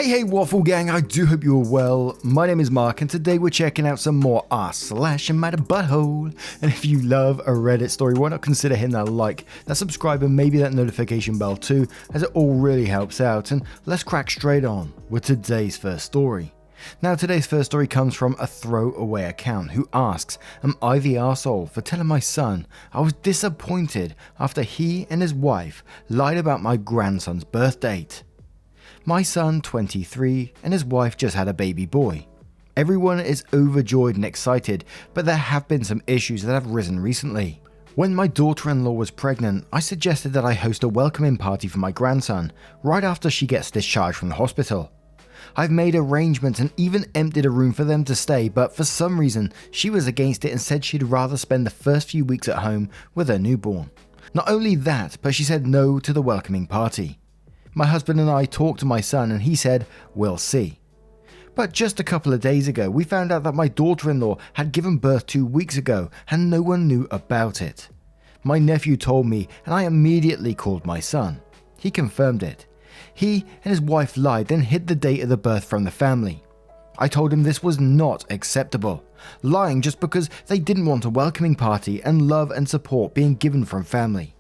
Hey Waffle Gang, I do hope you're well. My name is Mark and today we're checking out some more r/matter butthole. And if you love a Reddit story, why not consider hitting that like, that subscribe and maybe that notification bell too, as it all really helps out. And let's crack straight on with today's first story. Now today's first story comes from a throwaway account who asks, am I the arsehole for telling my son I was disappointed after he and his wife lied about my grandson's birth date? My son, 23, and his wife just had a baby boy. Everyone is overjoyed and excited, but there have been some issues that have risen recently. When my daughter-in-law was pregnant, I suggested that I host a welcoming party for my grandson right after she gets discharged from the hospital. I've made arrangements and even emptied a room for them to stay, but for some reason she was against it and said she'd rather spend the first few weeks at home with her newborn. Not only that, but she said no to the welcoming party. My husband and I talked to my son and he said, we'll see. But just a couple of days ago, we found out that my daughter-in-law had given birth 2 weeks ago and no one knew about it. My nephew told me and I immediately called my son. He confirmed it. He and his wife lied, then hid the date of the birth from the family. I told him this was not acceptable, lying just because they didn't want a welcoming party and love and support being given from family.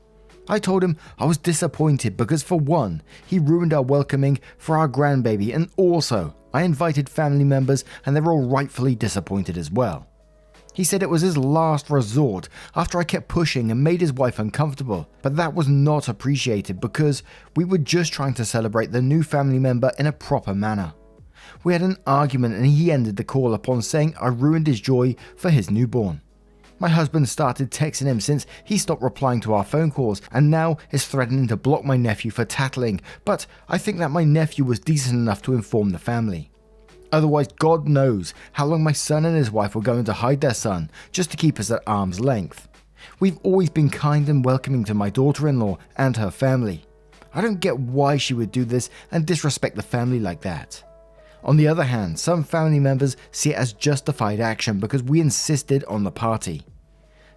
I told him I was disappointed because for one, he ruined our welcoming for our grandbaby, and also I invited family members and they were all rightfully disappointed as well. He said it was his last resort after I kept pushing and made his wife uncomfortable, but that was not appreciated because we were just trying to celebrate the new family member in a proper manner. We had an argument and he ended the call upon saying I ruined his joy for his newborn. My husband started texting him since he stopped replying to our phone calls and now is threatening to block my nephew for tattling, but I think that my nephew was decent enough to inform the family. Otherwise, God knows how long my son and his wife were going to hide their son just to keep us at arm's length. We've always been kind and welcoming to my daughter-in-law and her family. I don't get why she would do this and disrespect the family like that. On the other hand, some family members see it as justified action because we insisted on the party.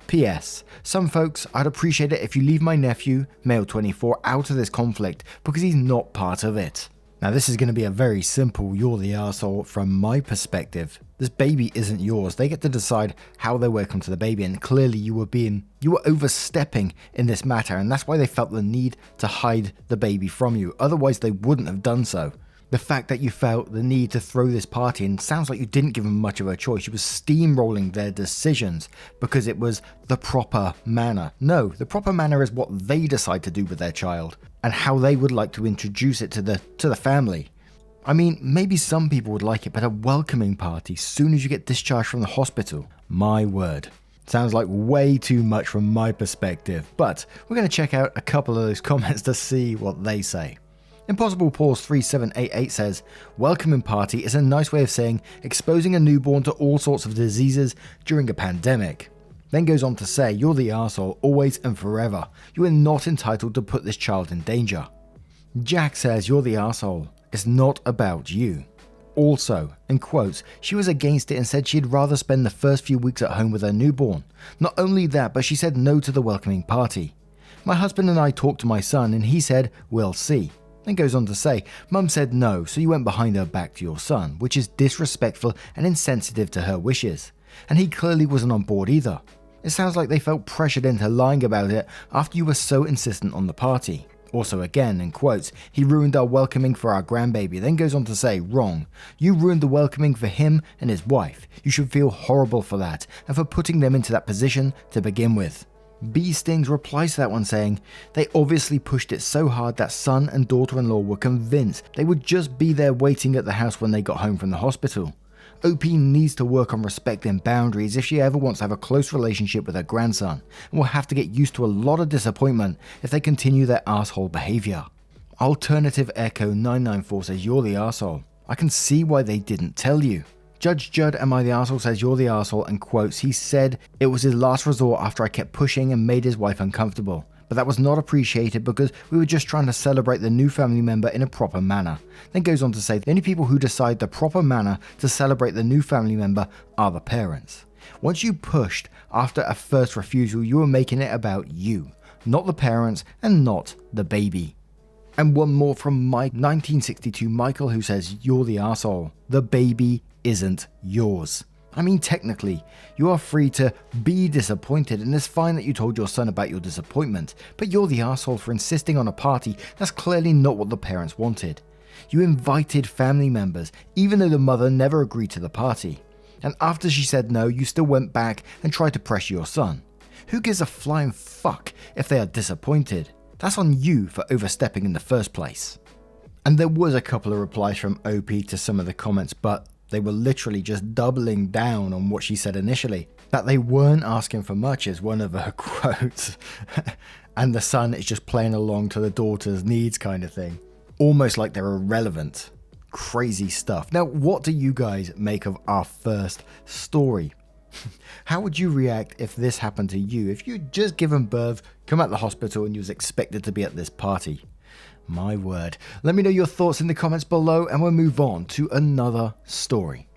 P.S. Some folks, I'd appreciate it if you leave my nephew, male 24, out of this conflict because he's not part of it. Now this is going to be a very simple you're the arsehole from my perspective. This baby isn't yours. They get to decide how they welcome to the baby, and clearly you were overstepping in this matter, and that's why they felt the need to hide the baby from you. Otherwise they wouldn't have done so. The fact that you felt the need to throw this party in sounds like you didn't give them much of a choice. You were steamrolling their decisions because it was the proper manner. No, the proper manner is what they decide to do with their child and how they would like to introduce it to the family. I mean, maybe some people would like it, but a welcoming party soon as you get discharged from the hospital, my word. Sounds like way too much from my perspective, but we're going to check out a couple of those comments to see what they say. Impossible Pause 3788 says, welcoming party is a nice way of saying exposing a newborn to all sorts of diseases during a pandemic. Then goes on to say, you're the arsehole always and forever. You are not entitled to put this child in danger. Jack says, you're the arsehole. It's not about you. Also, in quotes, she was against it and said she'd rather spend the first few weeks at home with her newborn. Not only that, but she said no to the welcoming party. My husband and I talked to my son and he said, we'll see. Then goes on to say, Mum said no, so you went behind her back to your son, which is disrespectful and insensitive to her wishes. And he clearly wasn't on board either. It sounds like they felt pressured into lying about it after you were so insistent on the party. Also again, in quotes, he ruined our welcoming for our grandbaby. Then goes on to say, wrong. You ruined the welcoming for him and his wife. You should feel horrible for that and for putting them into that position to begin with. B Stings replies to that one saying, they obviously pushed it so hard that son and daughter-in-law were convinced they would just be there waiting at the house when they got home from the hospital. OP needs to work on respect and boundaries if she ever wants to have a close relationship with her grandson, and will have to get used to a lot of disappointment if they continue their asshole behavior. Alternative Echo 994 says, you're the arsehole. I can see why they didn't tell you. Judge Judd, am I the arsehole, says you're the arsehole and quotes, he said it was his last resort after I kept pushing and made his wife uncomfortable. But that was not appreciated because we were just trying to celebrate the new family member in a proper manner. Then goes on to say the only people who decide the proper manner to celebrate the new family member are the parents. Once you pushed after a first refusal, you were making it about you, not the parents and not the baby. And one more from Mike 1962 Michael, who says, "You're the arsehole. The baby isn't yours." I mean, technically, you are free to be disappointed, and it's fine that you told your son about your disappointment, but you're the arsehole for insisting on a party that's clearly not what the parents wanted. You invited family members, even though the mother never agreed to the party. And after she said no, you still went back and tried to pressure your son. Who gives a flying fuck if they are disappointed? That's on you for overstepping in the first place. And there was a couple of replies from OP to some of the comments, but they were literally just doubling down on what she said initially. That they weren't asking for much is one of her quotes. And the son is just playing along to the daughter's needs kind of thing. Almost like they're irrelevant. Crazy stuff. Now, what do you guys make of our first story? How would you react if this happened to you? If you'd just given birth, come out the hospital, and you was expected to be at this party? My word. Let me know your thoughts in the comments below, and we'll move on to another story.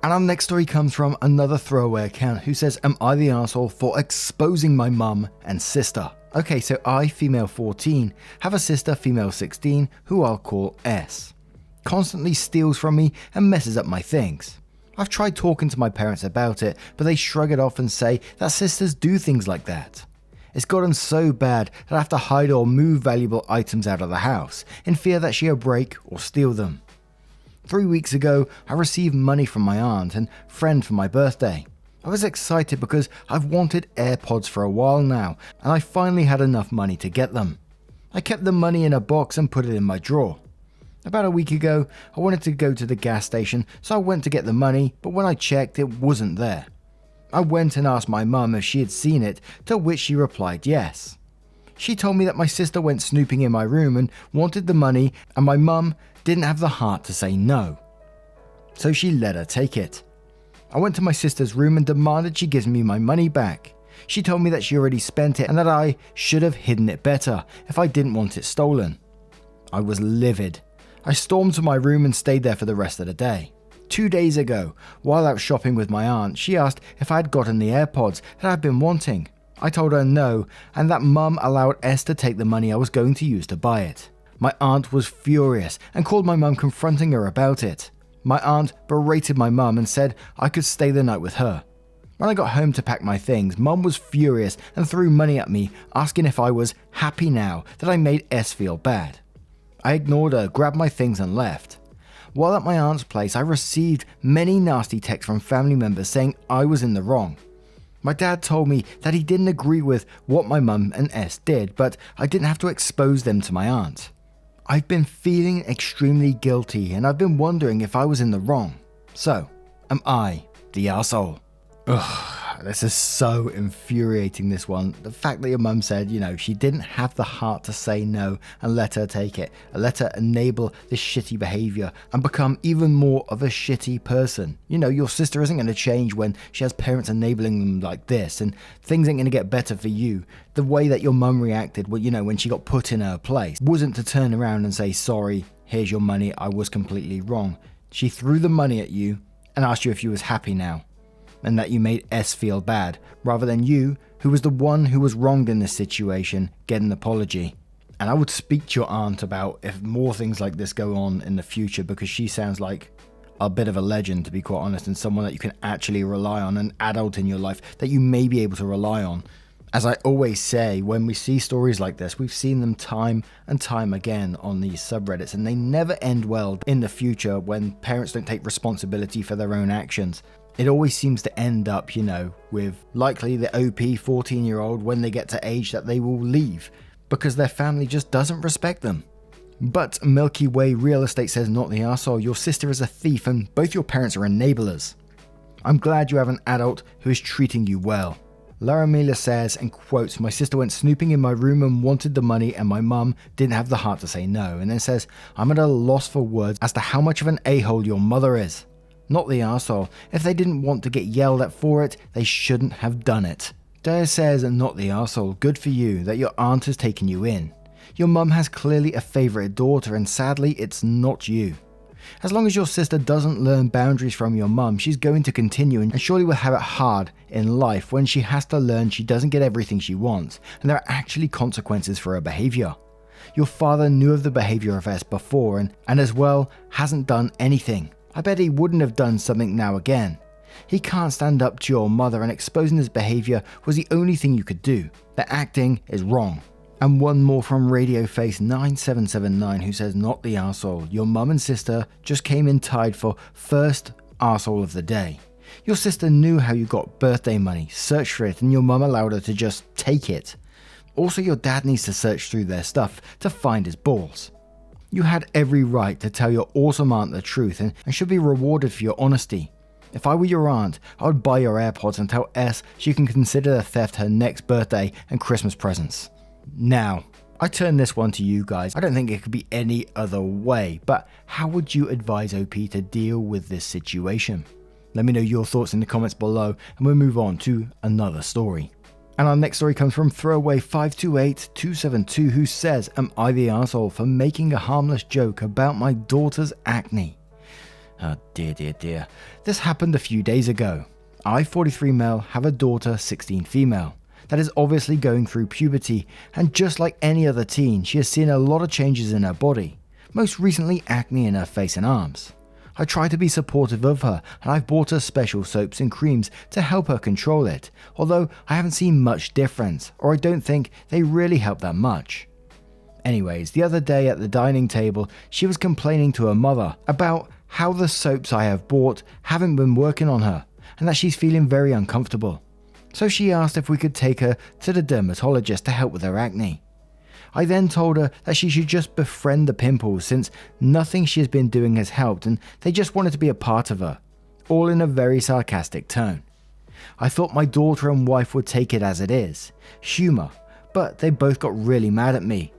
And our next story comes from another throwaway account who says, "Am I the arsehole for exposing my mum and sister?" Okay, so I, female 14, have a sister, female 16, who I'll call S. Constantly steals from me and messes up my things. I've tried talking to my parents about it, but they shrug it off and say that sisters do things like that. It's gotten so bad that I have to hide or move valuable items out of the house, in fear that she'll break or steal them. 3 weeks ago, I received money from my aunt and friend for my birthday. I was excited because I've wanted AirPods for a while now, and I finally had enough money to get them. I kept the money in a box and put it in my drawer. About a week ago, I wanted to go to the gas station, so I went to get the money, but when I checked, it wasn't there. I went and asked my mum if she had seen it, to which she replied yes. She told me that my sister went snooping in my room and wanted the money, and my mum didn't have the heart to say no. So she let her take it. I went to my sister's room and demanded she gives me my money back. She told me that she already spent it and that I should have hidden it better if I didn't want it stolen. I was livid. I stormed to my room and stayed there for the rest of the day. 2 days ago, while out shopping with my aunt, she asked if I had gotten the AirPods that I'd been wanting. I told her no, and that mum allowed S to take the money I was going to use to buy it. My aunt was furious and called my mum, confronting her about it. My aunt berated my mum and said I could stay the night with her. When I got home to pack my things, mum was furious and threw money at me, asking if I was happy now that I made S feel bad. I ignored her, grabbed my things and left. While at my aunt's place, I received many nasty texts from family members saying I was in the wrong. My dad told me that he didn't agree with what my mum and S did, but I didn't have to expose them to my aunt. I've been feeling extremely guilty, and I've been wondering if I was in the wrong. So, am I the arsehole? Ugh, this is so infuriating, this one. The fact that your mum said, she didn't have the heart to say no and let her take it, and let her enable this shitty behavior and become even more of a shitty person. Your sister isn't going to change when she has parents enabling them like this, and things ain't going to get better for you. The way that your mum reacted, when she got put in her place, wasn't to turn around and say, "Sorry, here's your money, I was completely wrong." She threw the money at you and asked you if you was happy now, and that you made S feel bad, rather than you, who was the one who was wronged in this situation, get an apology. And I would speak to your aunt about if more things like this go on in the future, because she sounds like a bit of a legend, to be quite honest, and someone that you can actually rely on, an adult in your life that you may be able to rely on. As I always say, when we see stories like this, we've seen them time and time again on these subreddits, and they never end well in the future when parents don't take responsibility for their own actions. It always seems to end up, with likely the OP 14-year-old when they get to age that they will leave because their family just doesn't respect them. But Milky Way Real Estate says, "Not the arsehole. Your sister is a thief and both your parents are enablers. I'm glad you have an adult who is treating you well." Lara Mila says, and quotes, "My sister went snooping in my room and wanted the money, and my mum didn't have the heart to say no." And then says, "I'm at a loss for words as to how much of an a-hole your mother is. Not the arsehole. If they didn't want to get yelled at for it, they shouldn't have done it." Dare says, "Not the arsehole. Good for you that your aunt has taken you in. Your mum has clearly a favourite daughter, and sadly it's not you. As long as your sister doesn't learn boundaries from your mum, she's going to continue and surely will have it hard in life when she has to learn she doesn't get everything she wants, and there are actually consequences for her behaviour. Your father knew of the behavior of S before and as well hasn't done anything. I bet he wouldn't have done something now again. He can't stand up to your mother, and exposing his behavior was the only thing you could do. The acting is wrong. And one more from RadioFace9779 who says, not the arsehole. Your mum and sister just came in tied for first arsehole of the day. Your sister knew how you got birthday money, searched for it, and your mum allowed her to just take it. Also, your dad needs to search through their stuff to find his balls. You had every right to tell your awesome aunt the truth and should be rewarded for your honesty. If I were your aunt, I would buy your AirPods and tell S she can consider the theft her next birthday and Christmas presents. Now, I turn this one to you guys. I don't think it could be any other way, but how would you advise OP to deal with this situation? Let me know your thoughts in the comments below and we'll move on to another story. And our next story comes from Throwaway528272 who says, am I the arsehole for making a harmless joke about my daughter's acne? Oh dear, dear, dear. This happened a few days ago. I, 43 male, have a daughter, 16 female. That is obviously going through puberty, and just like any other teen, she has seen a lot of changes in her body. Most recently, acne in her face and arms. I try to be supportive of her, and I've bought her special soaps and creams to help her control it, although I haven't seen much difference, or I don't think they really help that much. Anyways, the other day at the dining table, she was complaining to her mother about how the soaps I have bought haven't been working on her, and that she's feeling very uncomfortable. So she asked if we could take her to the dermatologist to help with her acne. I then told her that she should just befriend the pimples since nothing she has been doing has helped and they just wanted to be a part of her, all in a very sarcastic tone. I thought my daughter and wife would take it as it is, humour, but they both got really mad at me.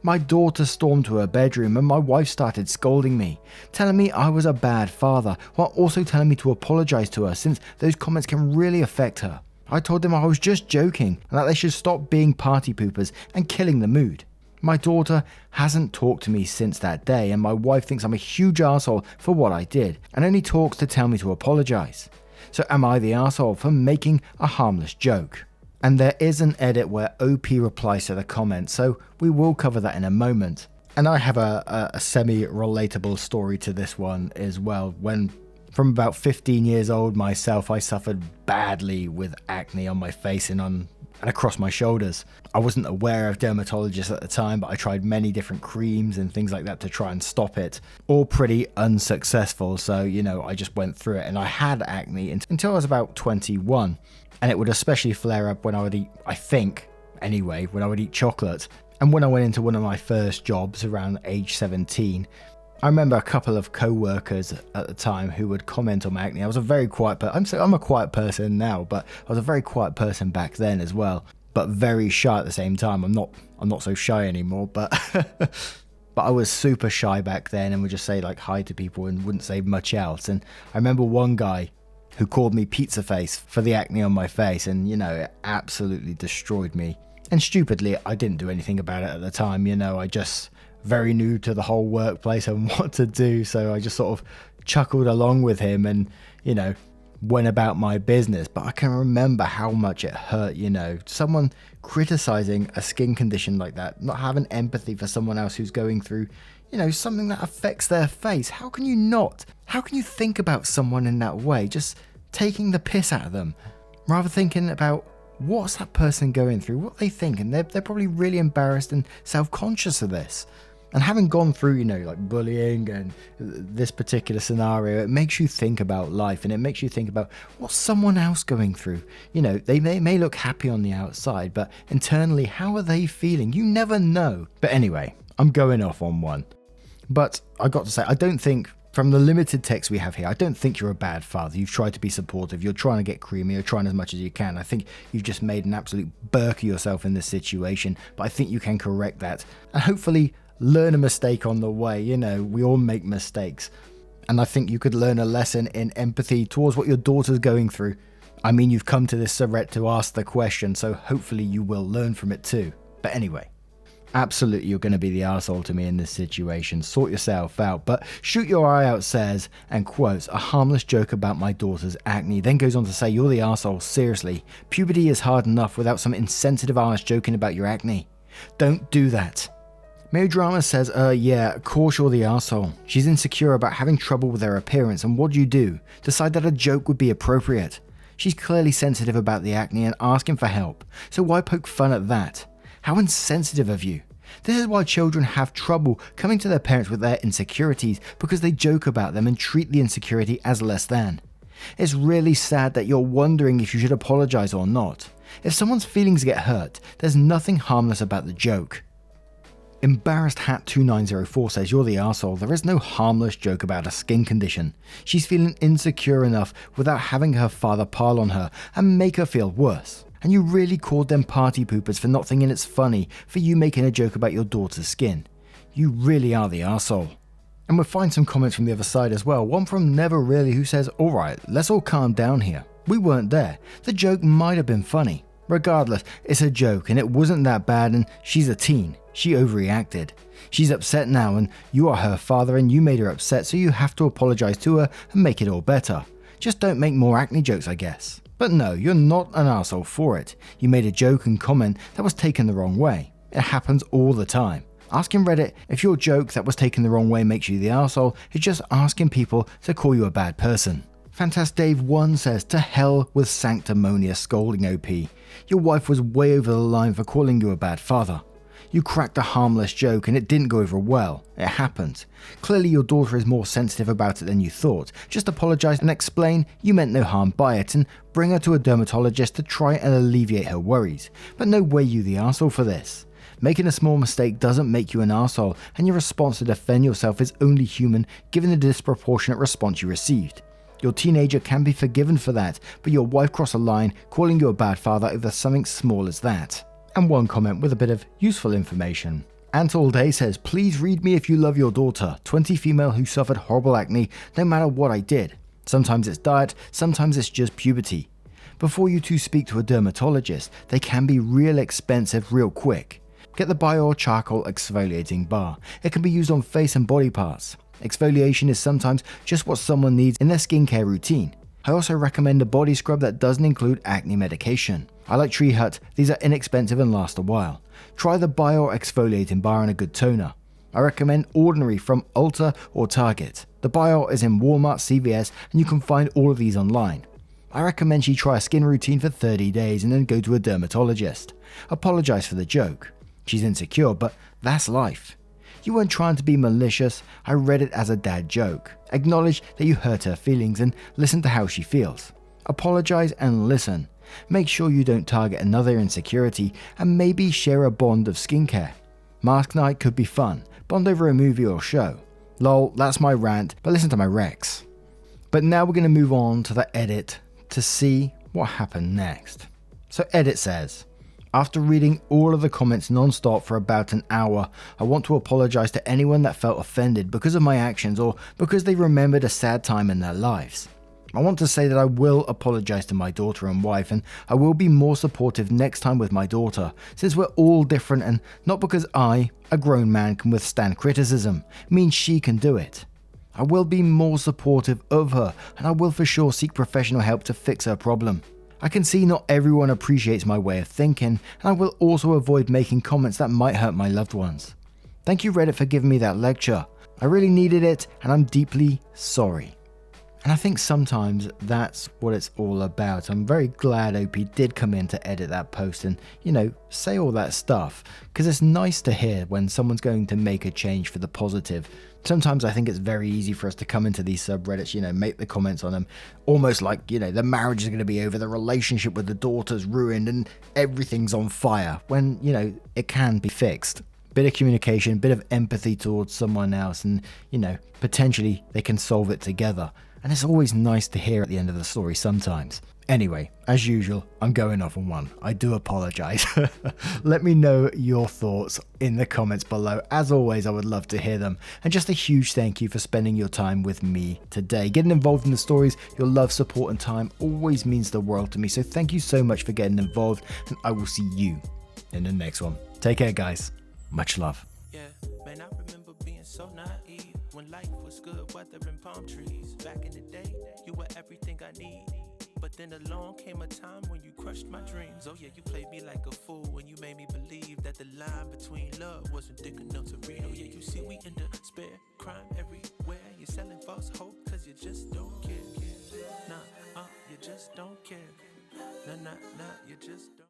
My daughter stormed to her bedroom and my wife started scolding me, telling me I was a bad father, while also telling me to apologise to her since those comments can really affect her. I told them I was just joking and that they should stop being party poopers and killing the mood. My daughter hasn't talked to me since that day and my wife thinks I'm a huge arsehole for what I did and only talks to tell me to apologise. So am I the arsehole for making a harmless joke? And there is an edit where OP replies to the comment, so we will cover that in a moment. And I have a semi-relatable story to this one as well. When from about 15 years old myself, I suffered badly with acne on my face and across my shoulders. I wasn't aware of dermatologists at the time, but I tried many different creams and things like that to try and stop it. All pretty unsuccessful, so I just went through it and I had acne until I was about 21. And it would especially flare up when I would eat, when I would eat chocolate. And when I went into one of my first jobs around age 17, I remember a couple of co-workers at the time who would comment on my acne. I was a very quiet person. I'm a quiet person now, but I was a very quiet person back then as well. But very shy at the same time. I'm not so shy anymore, but but I was super shy back then and would just say like hi to people and wouldn't say much else. And I remember one guy who called me pizza face for the acne on my face, and it absolutely destroyed me. And stupidly, I didn't do anything about it at the time. I just very new to the whole workplace and what to do, so I just sort of chuckled along with him and went about my business. But I can remember how much it hurt, someone criticizing a skin condition like that, not having empathy for someone else who's going through something that affects their face. How can you not? How can you think about someone in that way, just taking the piss out of them, rather thinking about what's that person going through, what they think, and they're probably really embarrassed and self-conscious of this. And having gone through, like bullying and this particular scenario, it makes you think about life and it makes you think about what's someone else going through. They may look happy on the outside, but internally, how are they feeling? You never know. But anyway, I'm going off on one. But I got to say, I don't think, from the limited text we have here, I don't think you're a bad father. You've tried to be supportive. You're trying to get creamy. You're trying as much as you can. I think you've just made an absolute burk of yourself in this situation. But I think you can correct that and hopefully learn a mistake on the way. We all make mistakes. And I think you could learn a lesson in empathy towards what your daughter's going through. I mean, you've come to this subreddit to ask the question, so hopefully you will learn from it too. But anyway. Absolutely, you're going to be the arsehole to me in this situation. Sort yourself out. But Shoot Your Eye Out says, and quotes, a harmless joke about my daughter's acne. Then goes on to say, you're the arsehole, seriously. Puberty is hard enough without some insensitive arse joking about your acne. Don't do that. Melodrama says, yeah, of course you're the arsehole. She's insecure about having trouble with her appearance, and what do? Decide that a joke would be appropriate. She's clearly sensitive about the acne and asking for help, so why poke fun at that? How insensitive of you. This is why children have trouble coming to their parents with their insecurities, because they joke about them and treat the insecurity as less than. It's really sad that you're wondering if you should apologize or not. If someone's feelings get hurt, there's nothing harmless about the joke. Embarrassed Hat 2904 says, you're the arsehole. There is no harmless joke about a skin condition. She's feeling insecure enough without having her father pile on her and make her feel worse. And you really called them party poopers for not thinking it's funny for you making a joke about your daughter's skin. You really are the arsehole. And we'll find some comments from the other side as well. One from Never Really, who says, alright, let's all calm down here. We weren't there. The joke might have been funny. Regardless, it's a joke and it wasn't that bad, and she's a teen. She overreacted. She's upset now and you are her father and you made her upset, so you have to apologize to her and make it all better. Just don't make more acne jokes, I guess. But no, you're not an arsehole for it. You made a joke and comment that was taken the wrong way. It happens all the time. Asking Reddit if your joke that was taken the wrong way makes you the arsehole is just asking people to call you a bad person. Fantastic Dave 1 says, to hell with sanctimonious scolding OP. Your wife was way over the line for calling you a bad father. You cracked a harmless joke and it didn't go over well. It happened. Clearly your daughter is more sensitive about it than you thought. Just apologize and explain you meant no harm by it and bring her to a dermatologist to try and alleviate her worries. But no way you the arsehole for this. Making a small mistake doesn't make you an arsehole, and your response to defend yourself is only human given the disproportionate response you received. Your teenager can be forgiven for that, but your wife crossed a line calling you a bad father over something small as that. And one comment with a bit of useful information. Ant All Day says, please read me if you love your daughter. 20 female who suffered horrible acne no matter what I did. Sometimes it's diet, sometimes it's just puberty. Before you two speak to a dermatologist, they can be real expensive real quick. Get the Bio Charcoal Exfoliating Bar. It can be used on face and body parts. Exfoliation is sometimes just what someone needs in their skincare routine. I also recommend a body scrub that doesn't include acne medication. I like Tree Hut, these are inexpensive and last a while. Try the Bio Exfoliating Bar and a good toner. I recommend Ordinary from Ulta or Target. The Bio is in Walmart, CVS, and you can find all of these online. I recommend she try a skin routine for 30 days and then go to a dermatologist. Apologize for the joke. She's insecure, but that's life. You weren't trying to be malicious, I read it as a dad joke. Acknowledge that you hurt her feelings and listen to how she feels. Apologize and listen. Make sure you don't target another insecurity and maybe share a bond of skincare. Mask night could be fun, bond over a movie or show. Lol, that's my rant, but listen to my Rex. But now we're going to move on to the edit to see what happened next. So edit says, after reading all of the comments non-stop for about an hour, I want to apologize to anyone that felt offended because of my actions or because they remembered a sad time in their lives. I want to say that I will apologize to my daughter and wife, and I will be more supportive next time with my daughter, since we're all different, and not because I, a grown man, can withstand criticism, means she can do it. I will be more supportive of her, and I will for sure seek professional help to fix her problem. I can see not everyone appreciates my way of thinking, and I will also avoid making comments that might hurt my loved ones. Thank you Reddit for giving me that lecture. I really needed it, and I'm deeply sorry. And I think sometimes that's what it's all about. I'm very glad OP did come in to edit that post and, say all that stuff, because it's nice to hear when someone's going to make a change for the positive. Sometimes I think it's very easy for us to come into these subreddits, make the comments on them, almost like, the marriage is going to be over, the relationship with the daughter's ruined, and everything's on fire, when, it can be fixed. Bit of communication, bit of empathy towards someone else, and, potentially they can solve it together. And it's always nice to hear at the end of the story sometimes. Anyway, as usual, I'm going off on one. I do apologize. Let me know your thoughts in the comments below. As always, I would love to hear them. And just a huge thank you for spending your time with me today. Getting involved in the stories, your love, support, and time always means the world to me. So thank you so much for getting involved, and I will see you in the next one. Take care, guys. Much love. Yeah, man, I remember being so naive when life was good, weather and palm trees. Back in the day, you were everything I need. But then along came a time when you crushed my dreams. Oh yeah, you played me like a fool when you made me believe that the line between love wasn't thick enough to just don't care. Nah, nah, nah, you just don't.